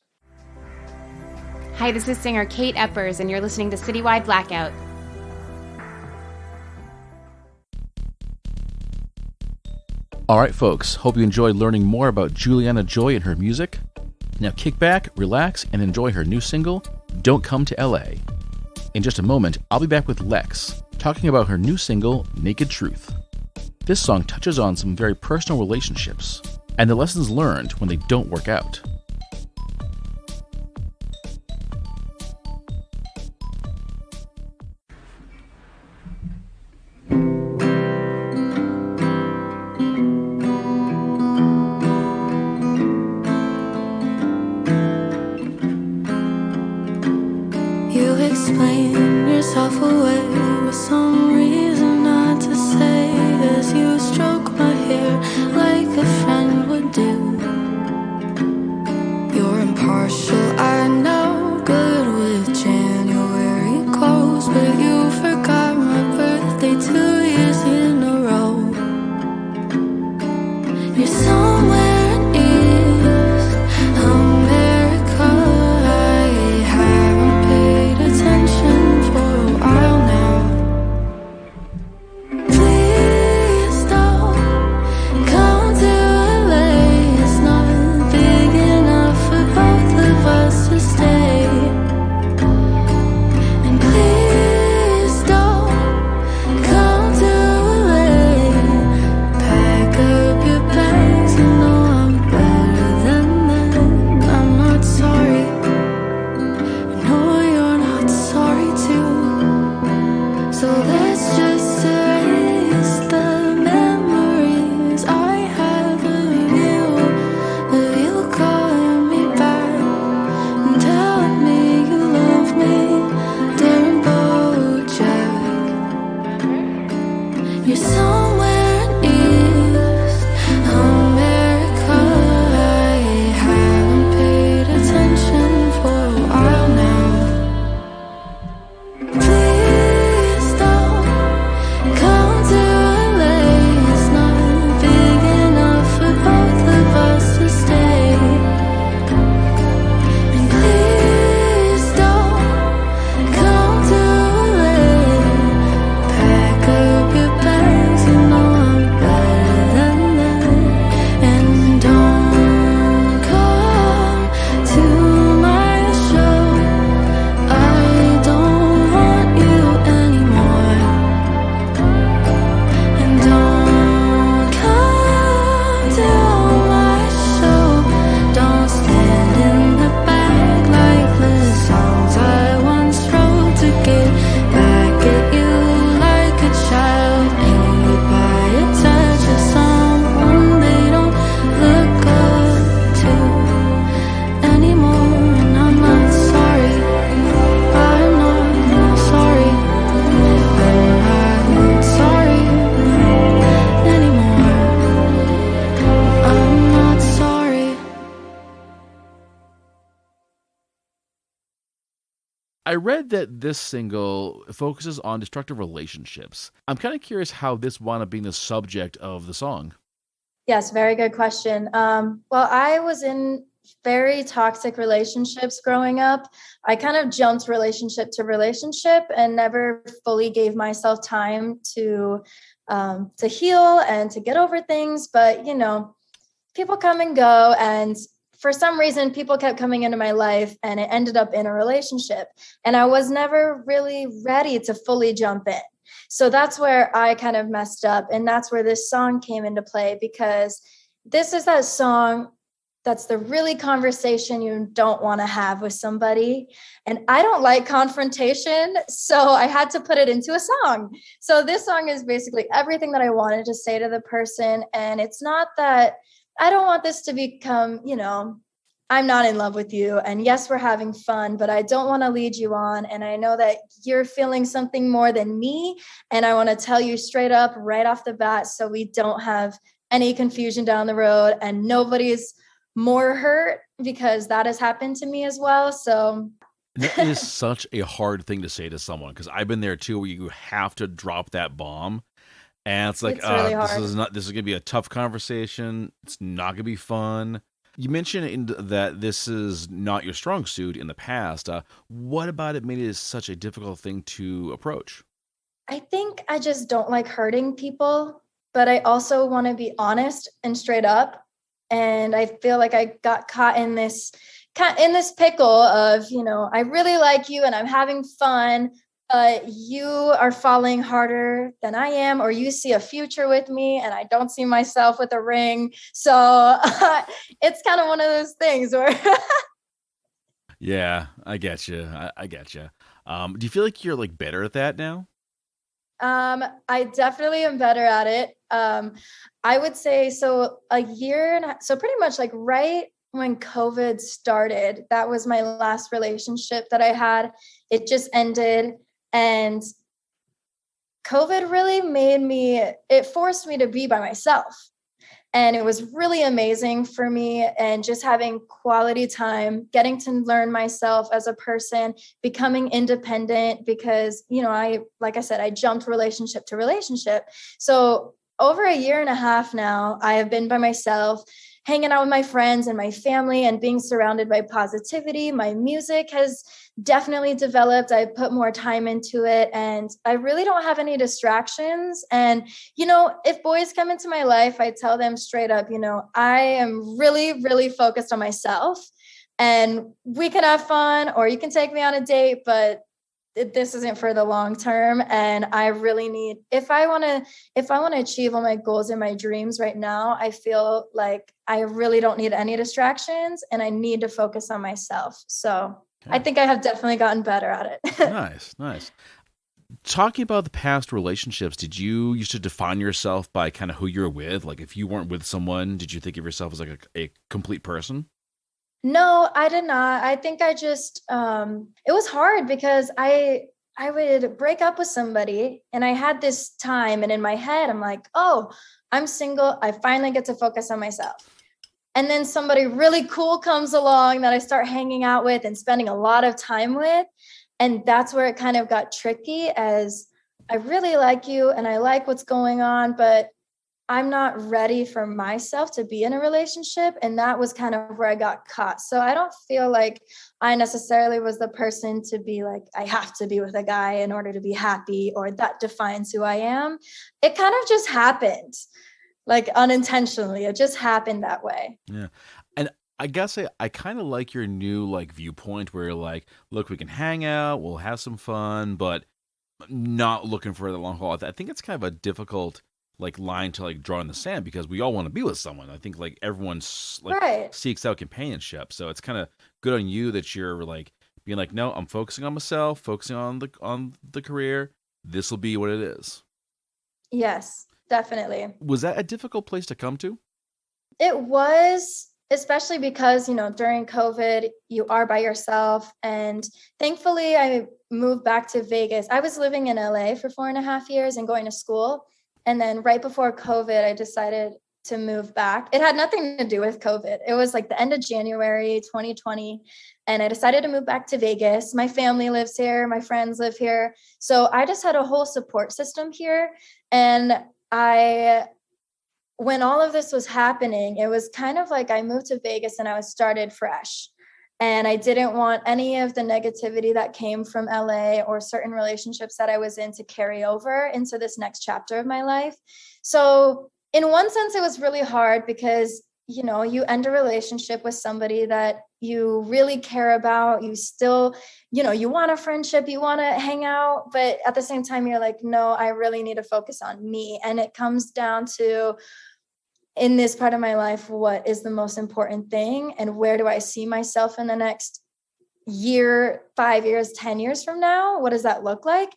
Hi, this is singer Kate Eppers, and you're listening to Citywide Blackout. All right, folks, hope you enjoyed learning more about Julianna Joy and her music. Now kick back, relax, and enjoy her new single, Don't Come to LA. In just a moment, I'll be back with Lex, talking about her new single, Naked Truth. This song touches on some very personal relationships and the lessons learned when they don't work out. You explain yourself away with some reason not to say, as you stroke my hair like a friend would do. I read that this single focuses on destructive relationships. I'm kind of curious how this wound up being the subject of the song. Yes, very good question. Well, I was in very toxic relationships growing up. I kind of jumped relationship to relationship and never fully gave myself time to heal and to get over things. But people come and go, and for some reason, people kept coming into my life, and it ended up in a relationship. And I was never really ready to fully jump in. So that's where I kind of messed up. And that's where this song came into play, because this is that song that's the really conversation you don't want to have with somebody. And I don't like confrontation, so I had to put it into a song. So this song is basically everything that I wanted to say to the person. And it's not that I don't want this to become, I'm not in love with you. And yes, we're having fun, but I don't want to lead you on. And I know that you're feeling something more than me. And I want to tell you straight up right off the bat, so we don't have any confusion down the road and nobody's more hurt, because that has happened to me as well. So that is such a hard thing to say to someone, because I've been there too, where you have to drop that bomb. And it's like, it's really this is going to be a tough conversation. It's not going to be fun. You mentioned that this is not your strong suit in the past. What about it made it such a difficult thing to approach? I think I just don't like hurting people, but I also want to be honest and straight up. And I feel like I got caught in this pickle of, I really like you and I'm having fun, but you are falling harder than I am, or you see a future with me and I don't see myself with a ring. So it's kind of one of those things where Yeah, I get you. I get you. Do you feel like you're like better at that now? I definitely am better at it. I would say so so pretty much like right when COVID started, that was my last relationship that I had. It just ended, and COVID really it forced me to be by myself. And it was really amazing for me, and just having quality time, getting to learn myself as a person, becoming independent, because, like I said, I jumped relationship to relationship. So over a year and a half now, I have been by myself, hanging out with my friends and my family and being surrounded by positivity. My music has definitely developed. I put more time into it, and I really don't have any distractions. And, if boys come into my life, I tell them straight up, I am really, really focused on myself, and we can have fun, or you can take me on a date, but this isn't for the long term. And I really need, if I want to achieve all my goals and my dreams right now, I feel like I really don't need any distractions, and I need to focus on myself. So I think I have definitely gotten better at it. Nice. Talking about the past relationships, did you used to define yourself by kind of who you're with? Like, if you weren't with someone, did you think of yourself as like a complete person? No, I did not. I think I just, it was hard because I would break up with somebody, and I had this time, and in my head, I'm like, oh, I'm single. I finally get to focus on myself. And then somebody really cool comes along that I start hanging out with and spending a lot of time with. And that's where it kind of got tricky, as I really like you and I like what's going on, but I'm not ready for myself to be in a relationship. And that was kind of where I got caught. So I don't feel like I necessarily was the person to be like, I have to be with a guy in order to be happy, or that defines who I am. It kind of just happened, like unintentionally. It just happened that way. Yeah. And I guess I kind of like your new like viewpoint, where you're like, look, we can hang out, we'll have some fun, but not looking for the long haul. I think it's kind of a difficult like line to like draw in the sand, because we all want to be with someone. I think like everyone's like Right. seeks out companionship. So it's kind of good on you that you're like being like, no, I'm focusing on myself, focusing on the career. This will be what it is. Yes, definitely. Was that a difficult place to come to? It was, especially because, during COVID, you are by yourself. And thankfully, I moved back to Vegas. I was living in LA for 4.5 years and going to school. And then right before COVID, I decided to move back. It had nothing to do with COVID. It was like the end of January 2020. And I decided to move back to Vegas. My family lives here. My friends live here. So I just had a whole support system here. And when all of this was happening, it was kind of like I moved to Vegas and I was started fresh. And I didn't want any of the negativity that came from LA or certain relationships that I was in to carry over into this next chapter of my life. So in one sense, it was really hard because, you know, you end a relationship with somebody that you really care about. You still, you know, you want a friendship, you want to hang out, but at the same time, you're like, no, I really need to focus on me. And it comes down to, in this part of my life, what is the most important thing and where do I see myself in the next year, 5 years, 10 years from now? What does that look like?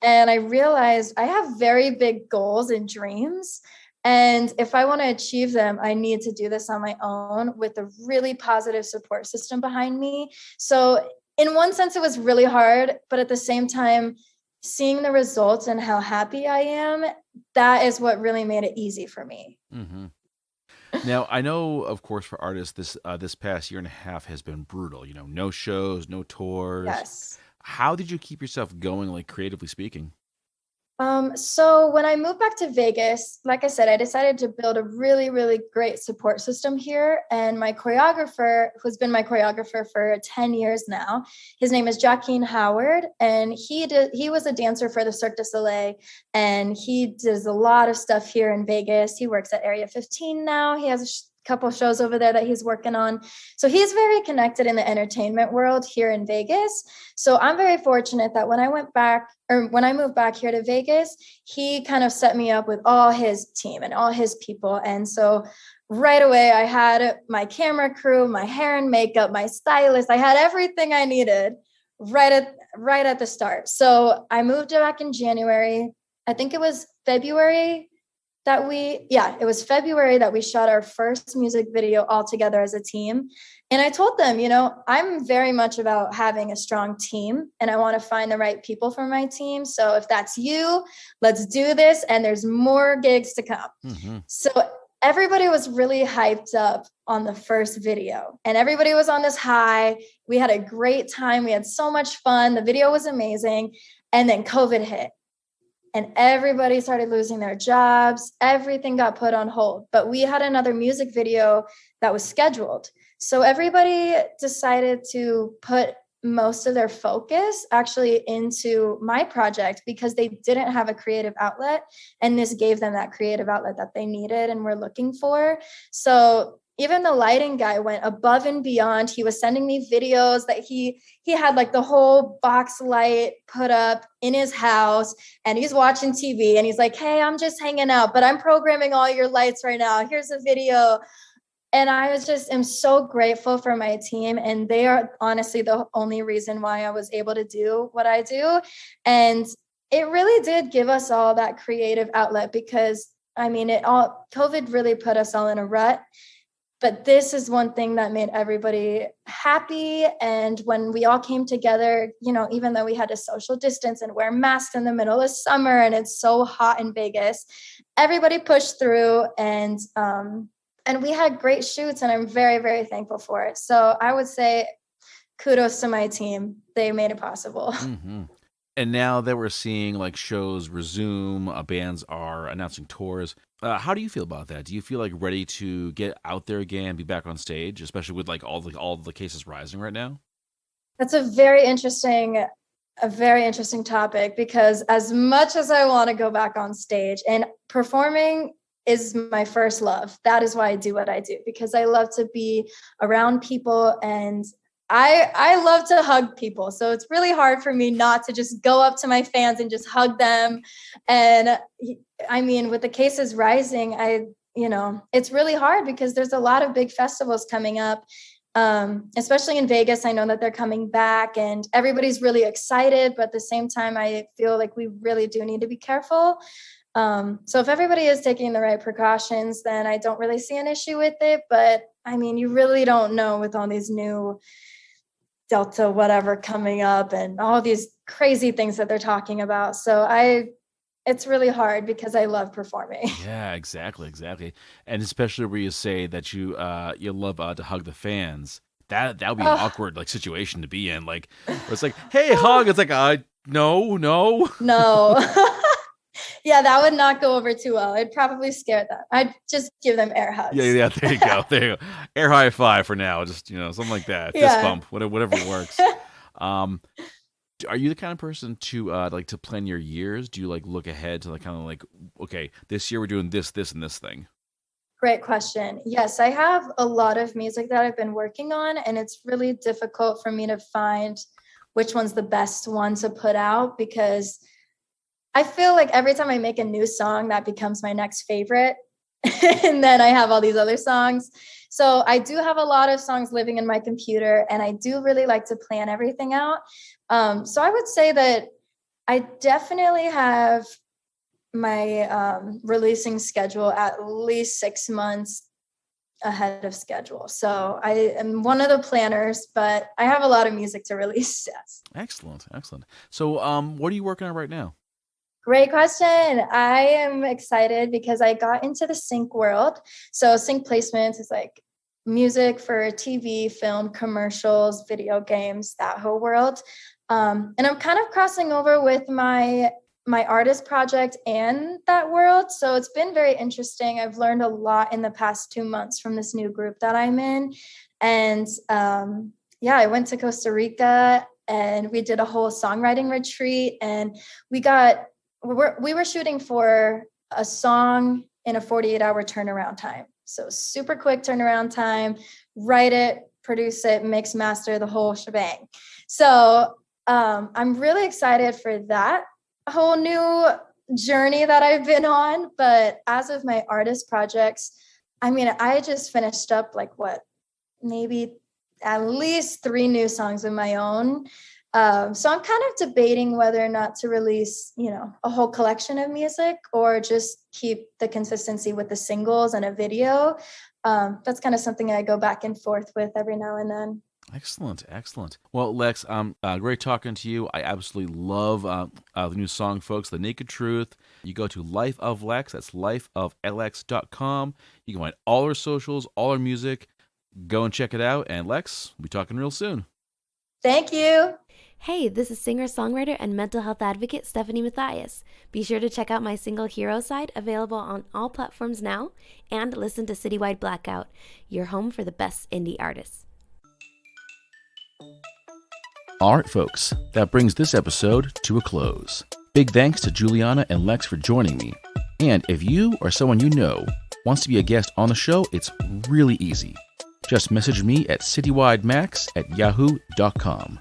And I realized I have very big goals and dreams. And if I want to achieve them, I need to do this on my own with a really positive support system behind me. So in one sense, it was really hard, but at the same time, seeing the results and how happy I am, that is what really made it easy for me. Mm-hmm. Now, I know, of course, for artists, this past year and a half has been brutal. You know, no shows, no tours. Yes. How did you keep yourself going, like creatively speaking? So when I moved back to Vegas, like I said, I decided to build a really, really great support system here. And my choreographer, who's been my choreographer for 10 years now, his name is Joaquin Howard. And he was a dancer for the Cirque du Soleil. And he does a lot of stuff here in Vegas. He works at Area 15 now. He has a couple shows over there that he's working on. So he's very connected in the entertainment world here in Vegas. So I'm very fortunate that when I moved back here to Vegas, he kind of set me up with all his team and all his people. And so right away, I had my camera crew, my hair and makeup, my stylist. I had everything I needed right at the start. So I moved back in January. I think it was February that we shot our first music video all together as a team. And I told them, you know, I'm very much about having a strong team and I want to find the right people for my team. So if that's you, let's do this. And there's more gigs to come. Mm-hmm. So everybody was really hyped up on the first video and everybody was on this high. We had a great time. We had so much fun. The video was amazing. And then COVID hit. And everybody started losing their jobs. Everything got put on hold. But we had another music video that was scheduled. So everybody decided to put most of their focus actually into my project because they didn't have a creative outlet. And this gave them that creative outlet that they needed and were looking for. So even the lighting guy went above and beyond. He was sending me videos that he had like the whole box light put up in his house and he's watching TV and he's like, hey, I'm just hanging out, but I'm programming all your lights right now. Here's a video. And I am so grateful for my team. And they are honestly the only reason why I was able to do what I do. And it really did give us all that creative outlet because COVID really put us all in a rut. But this is one thing that made everybody happy. And when we all came together, you know, even though we had to social distance and wear masks in the middle of summer and it's so hot in Vegas, everybody pushed through and we had great shoots and I'm very, very thankful for it. So I would say kudos to my team. They made it possible. Mm-hmm. And now that we're seeing like shows resume, bands are announcing tours. How do you feel about that? Do you feel like ready to get out there again, be back on stage, especially with like all the cases rising right now? That's a very interesting topic because as much as I want to go back on stage and performing is my first love. That is why I do what I do because I love to be around people and I love to hug people. So it's really hard for me not to just go up to my fans and just hug them. And I mean, with the cases rising, it's really hard because there's a lot of big festivals coming up, especially in Vegas. I know that they're coming back and everybody's really excited. But at the same time, I feel like we really do need to be careful. So if everybody is taking the right precautions, then I don't really see an issue with it. But I mean, you really don't know with all these new Delta, whatever coming up and all these crazy things that they're talking about. So I it's really hard because I love performing. Yeah, exactly. And especially where you say that you love to hug the fans. That would be an Oh, awkward like situation to be in. Like where it's like, hey, hug. It's like, no. no. Yeah, that would not go over too well. I'd probably scare them. I'd just give them air hugs. Yeah. There you go. Air high five for now. Just something like that. Fist Yeah. bump. Whatever works. Are you the kind of person to like to plan your years? Do you like look ahead to like kind of like, okay, this year we're doing this, and this thing? Great question. Yes, I have a lot of music that I've been working on, and it's really difficult for me to find which one's the best one to put out, because I feel like every time I make a new song, that becomes my next favorite. And then I have all these other songs. So I do have a lot of songs living in my computer, and I do really like to plan everything out. So I would say that I definitely have my releasing schedule at least 6 months ahead of schedule. So I am one of the planners, but I have a lot of music to release. Yes. Excellent. So what are you working on right now? Great question. I am excited because I got into the sync world. So sync placements is like music for TV, film, commercials, video games, that whole world. And I'm kind of crossing over with my artist project and that world. So it's been very interesting. I've learned a lot in the past 2 months from this new group that I'm in. And I went to Costa Rica and we did a whole songwriting retreat, and we were shooting for a song in a 48-hour turnaround time. So super quick turnaround time, write it, produce it, mix, master, the whole shebang. So I'm really excited for that whole new journey that I've been on. But as of my artist projects, I mean, I just finished up maybe at least 3 new songs of my own. So I'm kind of debating whether or not to release, a whole collection of music or just keep the consistency with the singles and a video. That's kind of something I go back and forth with every now and then. Excellent. Well, Lex, great talking to you. I absolutely love the new song, folks, The Naked Truth. You go to Life of Lex, that's lifeoflx.com. You can find all our socials, all our music. Go and check it out. And Lex, we'll be talking real soon. Thank you. Hey, this is singer-songwriter and mental health advocate Stephanie Mathias. Be sure to check out my single Hero Side, available on all platforms now, and listen to Citywide Blackout, your home for the best indie artists. All right, folks, that brings this episode to a close. Big thanks to Julianna and Lex for joining me. And if you or someone you know wants to be a guest on the show, it's really easy. Just message me at citywidemax@yahoo.com.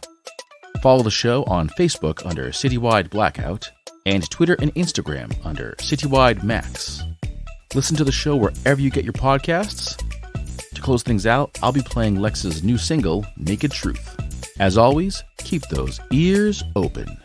Follow the show on Facebook under Citywide Blackout and Twitter and Instagram under Citywide Max. Listen to the show wherever you get your podcasts. To close things out, I'll be playing Lex's new single, Naked Truth. As always, keep those ears open.